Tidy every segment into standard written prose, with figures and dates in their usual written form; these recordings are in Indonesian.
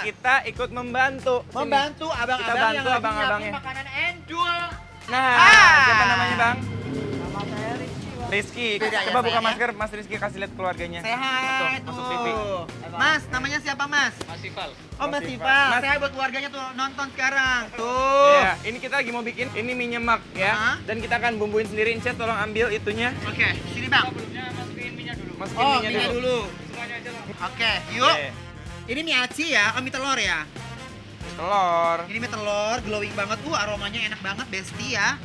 kita ikut membantu. Membantu abang-abang yang lagi nyiapin makanan endul. Nah, siapa namanya Bang? Nama saya Rizky. Beda ya, Coba buka sayang, masker, Mas Rizky kasih lihat keluarganya. Sehat Tuh, masuk tuh. TV. Mas, namanya siapa Mas? Mas Ival. Oh Mas Mas Ival. Mas. Sehat buat keluarganya tuh nonton sekarang. Tuh. Iya, ini kita lagi mau bikin ini mie nyemek ya. Hah? Dan kita akan bumbuin sendiri. Incet tolong ambil itunya. Oke, sini Bang. Sebelumnya masukin minyak dulu. Masukin Oh, minyak minyak dulu. dulu. Semuanya aja lah. Oke, yuk. Oke. Ini mie aci ya, mie telur ya. Telur. Ini mie telur, glowing banget. Aromanya enak banget, Besti ya.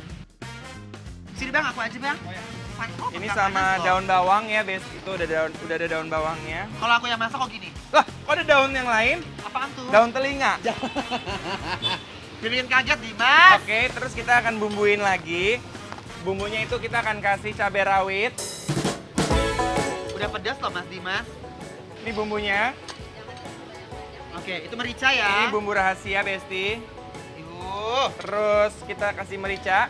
Sini Bang, aku aja Bang. Oh ya. Oh, Ini nggak sama panas loh. daun bawang ya, Bes. Itu udah ada daun bawangnya. Kalau aku yang masak kok gini. Lah, kok ada daun yang lain? Apaan tuh? Daun telinga. Bikin kaget Dimas. Oke, terus kita akan bumbuin lagi. Bumbunya itu kita akan kasih cabai rawit. Udah pedas loh Mas Dimas. Ini bumbunya. Oke, itu merica ya. Ini bumbu rahasia, Besti. Yuk. Terus kita kasih merica.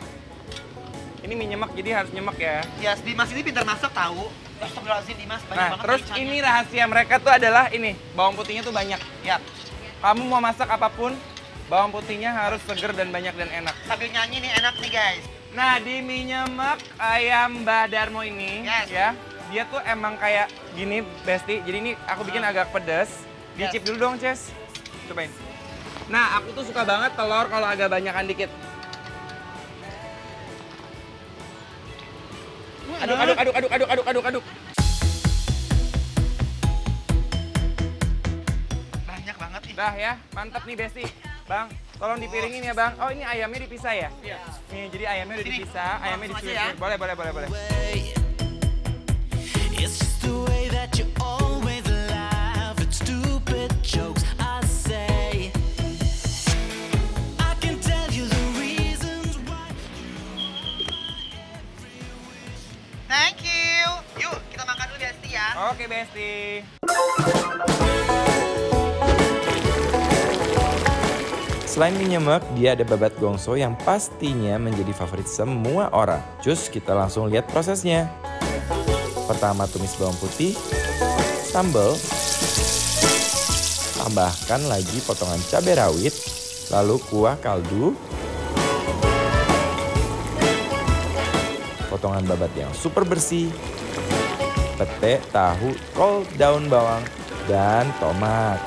Ini mie nyemek, jadi harus nyemek ya. Ya, Dimas ini pintar masak tahu. Astagfirullahaladzim Dimas, banyak Nah, banget terus mericanya. ini rahasia mereka tuh adalah ini. Bawang putihnya tuh banyak. Ya, Kamu mau masak apapun, bawang putihnya harus seger dan banyak dan enak. sambil nyanyi nih enak nih guys. Nah, di mie nyemek ayam Mbah Darmo ini, Yes. ya, dia tuh emang kayak gini, Besti. Jadi ini aku bikin agak pedas. Yes. Dicip dulu dong, Ces. Cobain. Nah, aku tuh suka banget telur kalau agak banyakan dikit. Aduk. Banyak banget nih. Dah ya, mantap nih Besti. Bang, tolong dipiringin ya Bang. Oh, ini ayamnya dipisah ya? Iya. Nih, jadi ayamnya udah Sini. dipisah, ayamnya Langsung aja dicuci. ya. Boleh. It's just the way that you always laugh at stupid jokes I say. I can tell you the reasons why. Thank you. Yuk, kita makan dulu Besti ya. Oke, Besti. Selain mie nyemek, dia ada babat gongso yang pastinya menjadi favorit semua orang. Cus, kita langsung lihat prosesnya. Pertama tumis bawang putih, sambal, tambahkan lagi potongan cabai rawit, lalu kuah kaldu, potongan babat yang super bersih, pete, tahu, kol, daun bawang, dan tomat.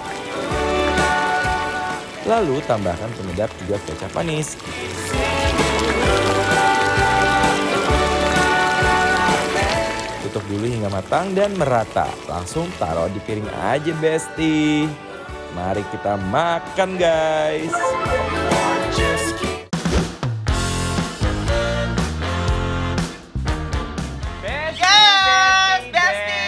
Lalu tambahkan penyedap juga kecap manis. Tutup dulu hingga matang dan merata. Langsung taruh di piring aja, Besti. Mari kita makan, guys. Yes, Besti.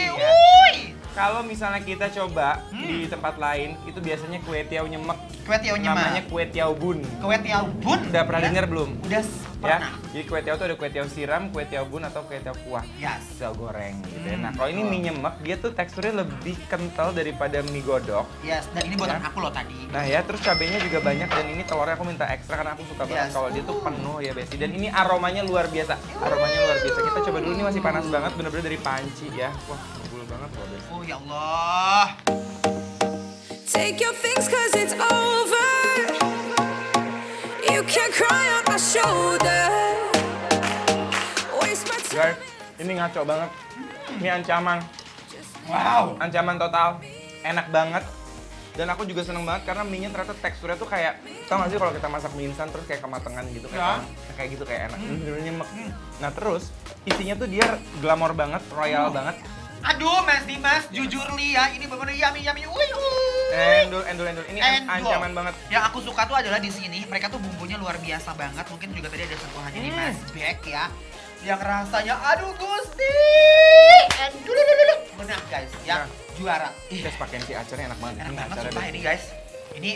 ya. Wuih. Kalau misalnya kita coba di tempat lain, itu biasanya kue tiaw nyemek. Kue tiaw Namanya nyemek. kue tiaw bun. Kue tiaw bun. Udah pernah dengar belum? Udah Ya, pernah. jadi kue tiaw tuh ada kue tiaw siram, kue tiaw bun atau kue tiaw kuah. Yes. Tiaw goreng gitu ya. Nah, kalau ini mie nyemek, dia tuh teksturnya lebih kental daripada mie godok. Yes, dan ini buatan Ya. aku loh tadi. Nah ya, terus cabenya juga banyak dan ini telurnya aku minta ekstra karena aku suka banget Yes. kalau dia tuh penuh ya Besti. Dan ini aromanya luar biasa. Aromanya luar biasa. Kita coba dulu, ini masih panas banget, bener-bener dari panci ya. Wah, ngebul banget loh Besti. Oh ya Allah. Take your things cause it's over. You can cry on my shoulder. Waste my time. Guys, ini ngaco banget. Ini ancaman. Wow. Ancaman total. Enak banget. Dan aku juga seneng banget karena mie-nya ternyata teksturnya tuh kayak, tau gak sih kalau kita masak mie instan terus kayak kematangan gitu, kayak gitu, kayak enak. Bener-bener nyemek. Nah terus, isinya tuh dia glamor banget, royal banget. Aduh, Mas Dimas, jujur li ya, ini bener-bener yummy. Wih. Endul. Ini Endul. ancaman banget. Yang aku suka tuh adalah di sini, mereka tuh bumbunya luar biasa banget. Mungkin juga tadi ada sentuhannya di Mas Beck ya. Yang rasanya, aduh Gusti. Endul. Benar guys, ya Nah. juara. Ih, Terus pakai si acaranya enak banget. enak Ini banget acaranya sumpah Besti. ini guys. Ini,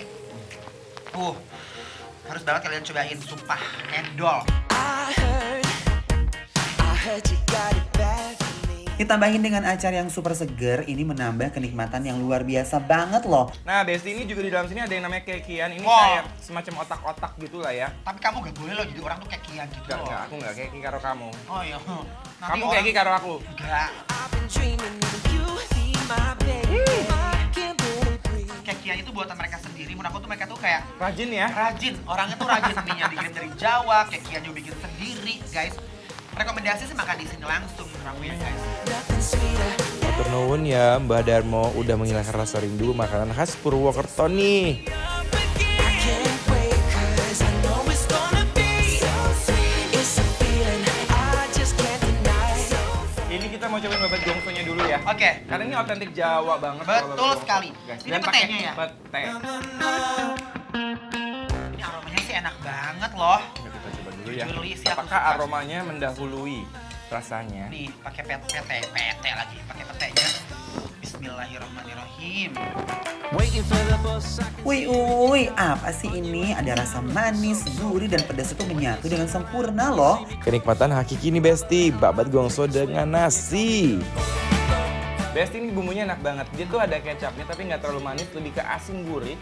harus banget kalian cobain, sumpah, endol. I heard you got it bad for me. Ditambahin dengan acar yang super seger, ini menambah kenikmatan yang luar biasa banget loh. Nah, Besti ini juga di dalam sini ada yang namanya kekian. Ini Wah. kayak semacam otak-otak gitu lah ya. Tapi kamu gak boleh loh jadi orang tuh kekian gitu loh. Enggak, aku enggak keki karo kamu. Oh iya. Nanti Kamu orang- keki karo aku. Enggak. I've been dreaming of you, be my baby. I can't really breathe. Keki kekian itu buatan mereka sendiri. Menurut aku tuh mereka tuh kayak Rajin ya. rajin, orangnya tuh rajin. Mie-nya dikirim dari Jawa, kekian juga bikin sendiri, guys. Rekomendasi sih makan di sini langsung menurut aku ya, guys. Matur nuwun ya Mbah Darmo udah menghilangkan rasa rindu makanan khas Purwokerto nih. Ini kita mau cobain babat gongsonya dulu ya. Oke. Karena ini otentik Jawa banget. Betul kalau babat gongso, sekali. guys. Ini Dan pakai petenya ya? Pete. Ini aromanya sih enak banget loh. Yuk kita coba dulu ya. Jujur, Li, sih aku Apakah suka. aromanya mendahului rasanya? Nih, pakai pete lagi, pakai petenya. Bismillahirrahmanirrahim. Wih, apa sih ini? Ada rasa manis, gurih, dan pedas itu menyatu dengan sempurna loh. Kenikmatan hakiki nih Besti, babat gongso dengan nasi. Besti ini bumbunya enak banget. Dia tuh ada kecapnya tapi nggak terlalu manis, lebih ke asin gurih.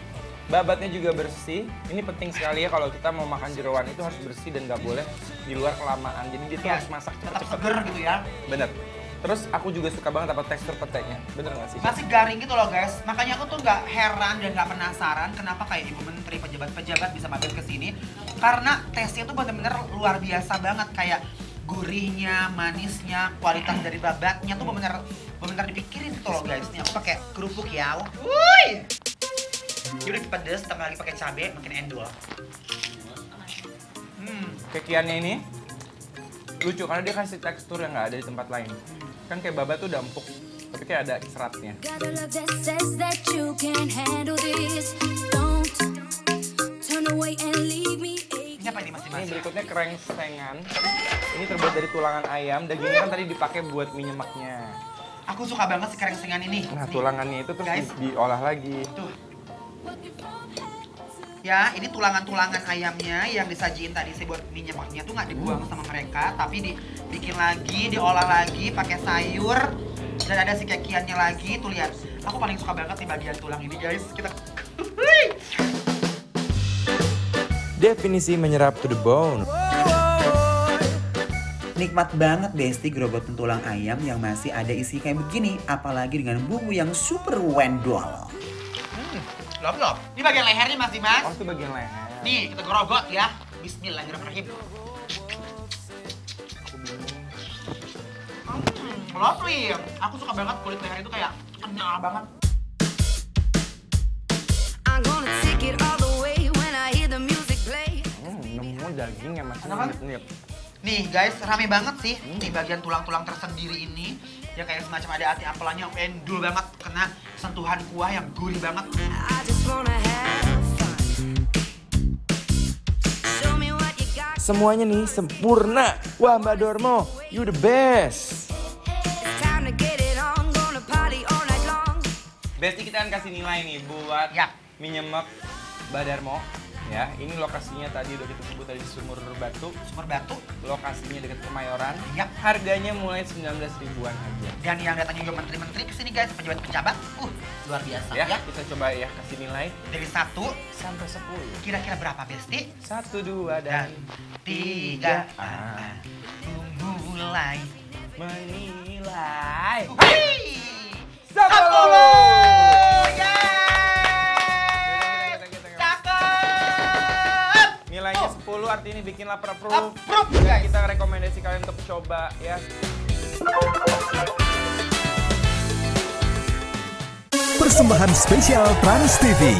Babatnya juga bersih. Ini penting sekali ya kalau kita mau makan jeroan itu harus bersih dan nggak boleh di luar kelamaan. Jadi dia tuh Ya, harus masak tetap cepet-cepet. seger gitu ya. Bener. Terus aku juga suka banget apa tekstur petenya. Bener nggak sih? Masih garing gitu loh guys. Makanya aku tuh nggak heran dan nggak penasaran kenapa kayak ibu menteri, pejabat-pejabat bisa mampir ke sini. Karena tesnya tuh bener-bener luar biasa banget. Kayak gurihnya, manisnya, kualitas dari babatnya tuh bener-bener dipikirin gitu loh guys. Nih aku pakai kerupuk ya. Wuih! Ini udah pedes, tambah lagi pakai cabai, makin endul. Kekiannya ini lucu karena dia kasih tekstur yang nggak ada di tempat lain. Kan kayak babat tuh udah empuk, tapi kayak ada seratnya. Got a love that says that you can't handle this. Don't turn away and leave me aching. Ini apa ini masih Ini berikutnya krengsengan. Ini terbuat dari tulangan ayam. Dagingnya kan tadi dipakai buat mie nyemaknya. Aku suka banget si krengsengan ini. Nah, Nih. tulangannya itu terus Guys. diolah lagi. Tuh. Ya, ini tulangan-tulangan ayamnya yang disajiin tadi saya buat mie nyemaknya tuh nggak dibuang sama mereka, tapi dibikin lagi, diolah lagi pakai sayur dan ada si kekiannya lagi. Tuh lihat, aku paling suka banget di bagian tulang ini guys. Kita Definisi menyerap to the bone. Nikmat banget Besti gerobotan tulang ayam yang masih ada isi kayak begini. Apalagi dengan bumbu yang super wendol. lop. Ini bagian lehernya Mas Dimas. Oh, itu bagian leher. Nih, kita gerogot ya. Bismillahirrahmanirrahim. Lovely. Aku suka banget kulit leher itu kayak kenyal banget. I'm gonna take it all the way when I hear the music play. Nemu daging yang masih Enak kan? nyelip-nyelip. Nih guys, rame banget sih di bagian tulang-tulang tersendiri ini. Ya kayak semacam ada ati apelannya yang endul banget, kena sentuhan kuah yang gurih banget. I just wanna have fun. Show me what you got. Semuanya nih sempurna. Wah, Mbak Darmo, you the best. It's time to get it on. Gonna party all night long. Besti kita akan kasih nilai nih buat Yap. mie nyemek Mbak Darmo. Ya, ini lokasinya tadi udah kita sebut tadi di Sumur Batu. Sumber Batu. Lokasinya dekat Kemayoran. Yap. Harganya mulai 19 ribuan aja. Dan yang datangnya juga menteri-menteri kesini guys, pejabat-pejabat. Luar biasa Ya, ya. kita coba ya kasih nilai Dari 1 sampai 10. kira-kira berapa Besti? 1, 2, dan 3. Ah. Mulai. Menilai. Wih! 10! 10! Yeay! Nilainya 10 artinya bikin lapar approve. Approve, Dan guys. kita rekomendasi kalian untuk coba ya. Persembahan spesial Trans TV.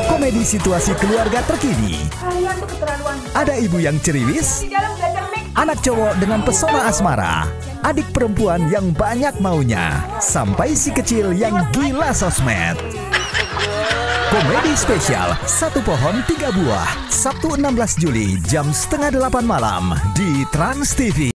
Komedi situasi keluarga terkini. Ada ibu yang ceriwis, anak cowok dengan pesona asmara, adik perempuan yang banyak maunya, sampai si kecil yang gila sosmed. Komedi spesial Satu Pohon Tiga Buah, Sabtu 16 Juli jam 7:30 malam di Trans TV.